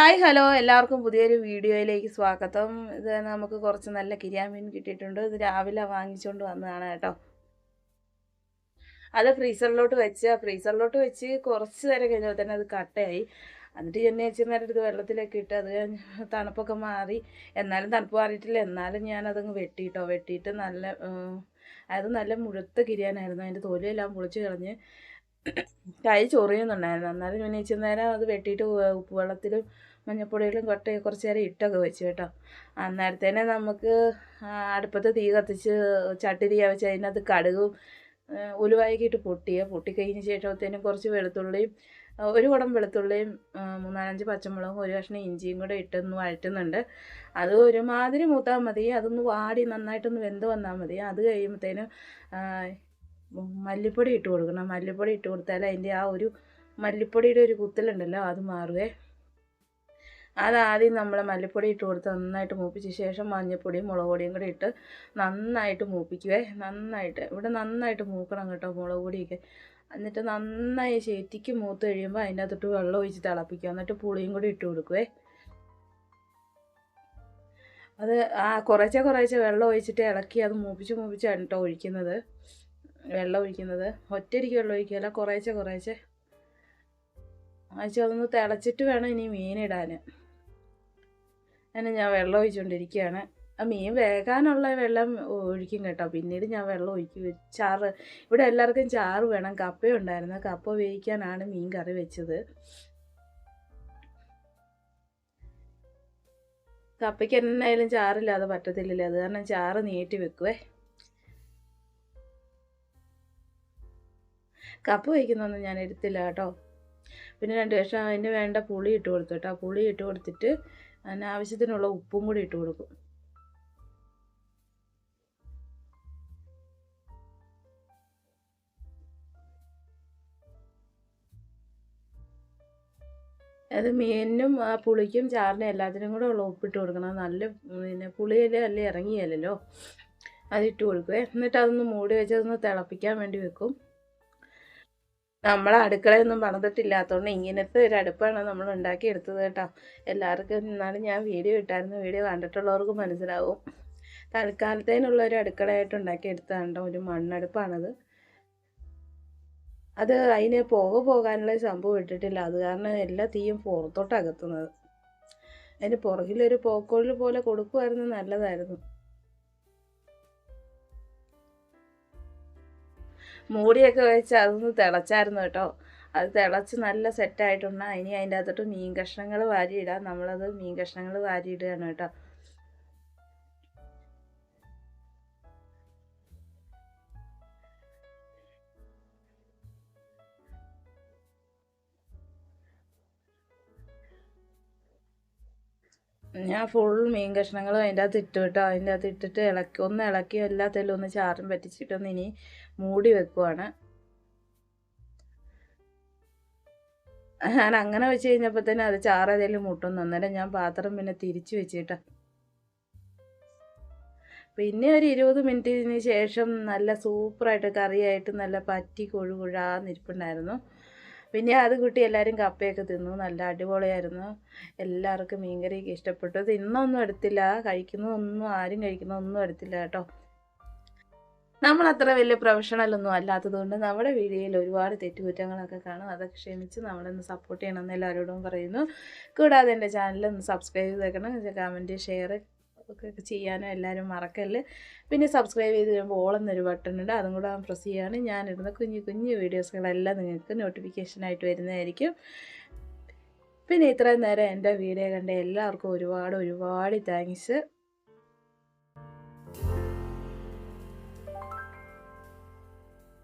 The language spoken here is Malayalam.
ഹായ് ഹലോ എല്ലാവർക്കും പുതിയൊരു വീഡിയോയിലേക്ക് സ്വാഗതം. ഇത് നമുക്ക് കുറച്ച് നല്ല കിരിയാമീൻ കിട്ടിയിട്ടുണ്ട്. ഇത് രാവിലെ വാങ്ങിച്ചുകൊണ്ട് വന്നതാണ് കേട്ടോ. അത് ഫ്രീസറിലോട്ട് വെച്ച് കുറച്ച് നേരം കഴിഞ്ഞപ്പോൾ തന്നെ അത് കട്ടയായി. എന്നിട്ട് എന്നെ ഇച്ചിരി നേരം എടുത്ത് വെള്ളത്തിലൊക്കെ ഇട്ട് അത് തണുപ്പൊക്കെ മാറി. എന്നാലും തണുപ്പ് മാറിയിട്ടില്ല. എന്നാലും ഞാനതങ്ങ് വെട്ടിയിട്ട് നല്ല മുഴുത്ത കിരിയാനായിരുന്നു. അതിൻ്റെ തൊലിയെല്ലാം പൊളിച്ച് കളഞ്ഞ് കൈ ചൊറിയുന്നുണ്ടായിരുന്നു. എന്നാലും ഞാൻ ഇച്ചിരി നേരം അത് വെട്ടിയിട്ട് ഉപ്പ് വെള്ളത്തിലും മഞ്ഞപ്പൊടിയിലും കുറച്ച് നേരം ഇട്ടൊക്കെ വെച്ച് കേട്ടോ. അന്നേരത്തേനെ നമുക്ക് അടുപ്പത്ത് തീ കത്തിച്ച് ചട്ടി തീ വെച്ച് അതിനകത്ത് കടുകും ഉലുവായൊക്കെ ഇട്ട് പൊട്ടിക്കഴിഞ്ഞ ശേഷത്തേനും കുറച്ച് വെളുത്തുള്ളിയും ഒരു കുടം വെളുത്തുള്ളിയും 3-4 പച്ചമുളകും ഒരു കഷ്ണം ഇഞ്ചിയും കൂടെ ഇട്ടൊന്ന് വഴറ്റുന്നുണ്ട്. അത് ഒരുമാതിരി മൂത്താൽ മതി. അതൊന്ന് വാടി നന്നായിട്ടൊന്ന് വെന്ത് വന്നാൽ മതി. അത് കഴിയുമ്പോഴത്തേനും മല്ലിപ്പൊടി ഇട്ട് കൊടുക്കണം. മല്ലിപ്പൊടി ഇട്ട് കൊടുത്താൽ അതിൻ്റെ ആ ഒരു മല്ലിപ്പൊടിയുടെ ഒരു കുത്തലുണ്ടല്ലോ അത് മാറുവേ. അതാദ്യം നമ്മൾ മല്ലിപ്പൊടി ഇട്ട് കൊടുത്ത് നന്നായിട്ട് മൂപ്പിച്ച ശേഷം മഞ്ഞൾപ്പൊടിയും മുളക് പൊടിയും കൂടി ഇട്ട് നന്നായിട്ട് മൂപ്പിക്കുവേ. ഇവിടെ നന്നായിട്ട് മൂക്കണം കേട്ടോ മുളക് പൊടിയൊക്കെ. എന്നിട്ട് നന്നായി ശരിക്കും മൂത്ത് കഴിയുമ്പോൾ അതിൻ്റെ അകത്തോട്ട് വെള്ളം ഒഴിച്ച് തിളപ്പിക്കുക. എന്നിട്ട് പുളിയും കൂടി ഇട്ട് കൊടുക്കുവേ. അത് കുറേശ്ശെ വെള്ളം ഒഴിച്ചിട്ട് ഇളക്കി അത് മൂപ്പിച്ചാണ് കേട്ടോ ഒഴിക്കുന്നത്. വെള്ളം ഒഴിക്കുന്നത് ഒറ്റയടിക്ക് വെള്ളം ഒഴിക്കുകയല്ല, കുറേശ്ശെ അതൊന്ന് തിളച്ചിട്ട് വേണം ഇനി മീനിടാൻ. അങ്ങനെ ഞാൻ വെള്ളം ഒഴിച്ചുകൊണ്ടിരിക്കുകയാണ്. ആ മീൻ വേകാനുള്ള വെള്ളം ഒഴിക്കും കേട്ടോ. പിന്നീട് ഞാൻ വെള്ളം ഒഴിക്കും. ചാറ് ഇവിടെ എല്ലാവർക്കും ചാറ് വേണം. കപ്പയുണ്ടായിരുന്നു. കപ്പ വേവിക്കാനാണ് മീൻ കറി വെച്ചത്. കപ്പയ്ക്ക് എന്നായാലും ചാറില്ലാതെ പറ്റത്തില്ലല്ലോ. അത് കാരണം ചാറ് നീട്ടി വെക്കുവേ. കപ്പ വയ്ക്കുന്നൊന്നും ഞാൻ എടുത്തില്ല കേട്ടോ. പിന്നെ 2 കഷ്ണം അതിന് വേണ്ട പുളി ഇട്ട് കൊടുത്തു കേട്ടോ. പുളി ഇട്ട് കൊടുത്തിട്ട് അതിന് ആവശ്യത്തിനുള്ള ഉപ്പും കൂടി ഇട്ട് കൊടുക്കും. അത് മീനിനും ആ പുളിക്കും ചാറിനും എല്ലാത്തിനും കൂടെ ഉള്ള ഉപ്പിട്ട് കൊടുക്കണം. പിന്നെ പുളിയിൽ അല്ലേ ഇറങ്ങിയല്ലോ, അതിട്ട് കൊടുക്കുവേ. എന്നിട്ട് അതൊന്ന് മൂടി വെച്ച് അതൊന്ന് തിളപ്പിക്കാൻ വേണ്ടി വെക്കും. നമ്മളെ അടുക്കളയൊന്നും പണിതിട്ടില്ലാത്തതുകൊണ്ട് ഇങ്ങനത്തെ ഒരു അടുപ്പാണ് നമ്മൾ ഉണ്ടാക്കിയെടുത്തത് കേട്ടോ. എല്ലാവർക്കും എന്നാലും ഞാൻ വീഡിയോ ഇട്ടായിരുന്നു. വീഡിയോ കണ്ടിട്ടുള്ളവർക്ക് മനസ്സിലാവും. തൽക്കാലത്തേനുള്ള ഒരു അടുക്കളയായിട്ട് ഉണ്ടാക്കിയെടുത്തതാണ് കേട്ടോ. ഒരു മണ്ണടുപ്പാണത്. അതിന് പോകാനുള്ള സംഭവം ഇട്ടിട്ടില്ല. അത് കാരണം എല്ലാ തീയും പുറത്തോട്ട് അകത്തുന്നത്. അതിന് പുറകിലൊരു പോക്കോളിൽ പോലെ കൊടുക്കുമായിരുന്നു, നല്ലതായിരുന്നു. മൂടിയൊക്കെ വെച്ച് അതൊന്ന് തിളച്ചായിരുന്നു കേട്ടോ. അത് തിളച്ച് നല്ല സെറ്റായിട്ടുണ്ട്. ഇനി അതിൻ്റെ അകത്തോട്ട് മീൻ കഷ്ണങ്ങൾ വാരിയിടാം. നമ്മളത് മീൻ കഷ്ണങ്ങൾ വാരിയിടുകയാണ് കേട്ടോ. ഞാൻ ഫുൾ മീൻ കഷ്ണങ്ങളും അതിൻ്റെ അകത്ത് ഇട്ടു കേട്ടോ. അതിൻ്റെ അകത്ത് ഇട്ടിട്ട് ഇളക്കി എല്ലാത്തിലും ഒന്ന് ചാറും പറ്റിച്ചിട്ടൊന്ന് ഇനി മൂടി വെക്കുവാണ്. ഞാൻ അങ്ങനെ വെച്ച് കഴിഞ്ഞപ്പോൾ തന്നെ അത് ചാറേതേലും മുട്ടുന്നു. അന്നേരം ഞാൻ പാത്രം പിന്നെ തിരിച്ച് വെച്ചിട്ടാ. പിന്നെ ഒരു 20 മിനിറ്റിന് ശേഷം നല്ല സൂപ്പറായിട്ട് കറിയായിട്ട് നല്ല പറ്റി കൊഴുകൊഴാന്നിരിപ്പുണ്ടായിരുന്നു. പിന്നെ അത് കൂട്ടി എല്ലാവരും കപ്പയൊക്കെ തിന്നു. നല്ല അടിപൊളിയായിരുന്നു. എല്ലാവർക്കും മീൻകറിയൊക്കെ ഇഷ്ടപ്പെട്ടു. ഇത് ഇന്നൊന്നും എടുത്തില്ല, ആരും കഴിക്കുന്നതൊന്നും എടുത്തില്ല കേട്ടോ. നമ്മളത്ര വലിയ പ്രൊഫഷണലൊന്നും അല്ലാത്തതുകൊണ്ട് നമ്മുടെ വീഡിയോയിൽ ഒരുപാട് തെറ്റുകുറ്റങ്ങളൊക്കെ കാണും. അതൊക്കെ ക്ഷമിച്ച് നമ്മളൊന്ന് സപ്പോർട്ട് ചെയ്യണമെന്ന് എല്ലാവരോടും പറയുന്നു. കൂടാതെ എൻ്റെ ചാനലൊന്ന് സബ്സ്ക്രൈബ് ചെയ്തേക്കണം. കമൻറ്റ് ഷെയർ ഒക്കെ ചെയ്യാനും എല്ലാവരും മറക്കല്ല്. പിന്നെ സബ്സ്ക്രൈബ് ചെയ്ത് കഴിയുമ്പോൾ ഓൾ എന്നൊരു ബട്ടൺ ഉണ്ട്, അതും കൂടെ പ്രസ് ചെയ്യുകയാണ്. ഞാനിടുന്ന കുഞ്ഞു വീഡിയോസുകളെല്ലാം നിങ്ങൾക്ക് നോട്ടിഫിക്കേഷനായിട്ട് വരുന്നതായിരിക്കും. പിന്നെ ഇത്രയും നേരം എൻ്റെ വീഡിയോ കണ്ട എല്ലാവർക്കും ഒരുപാട് താങ്ക്സ്.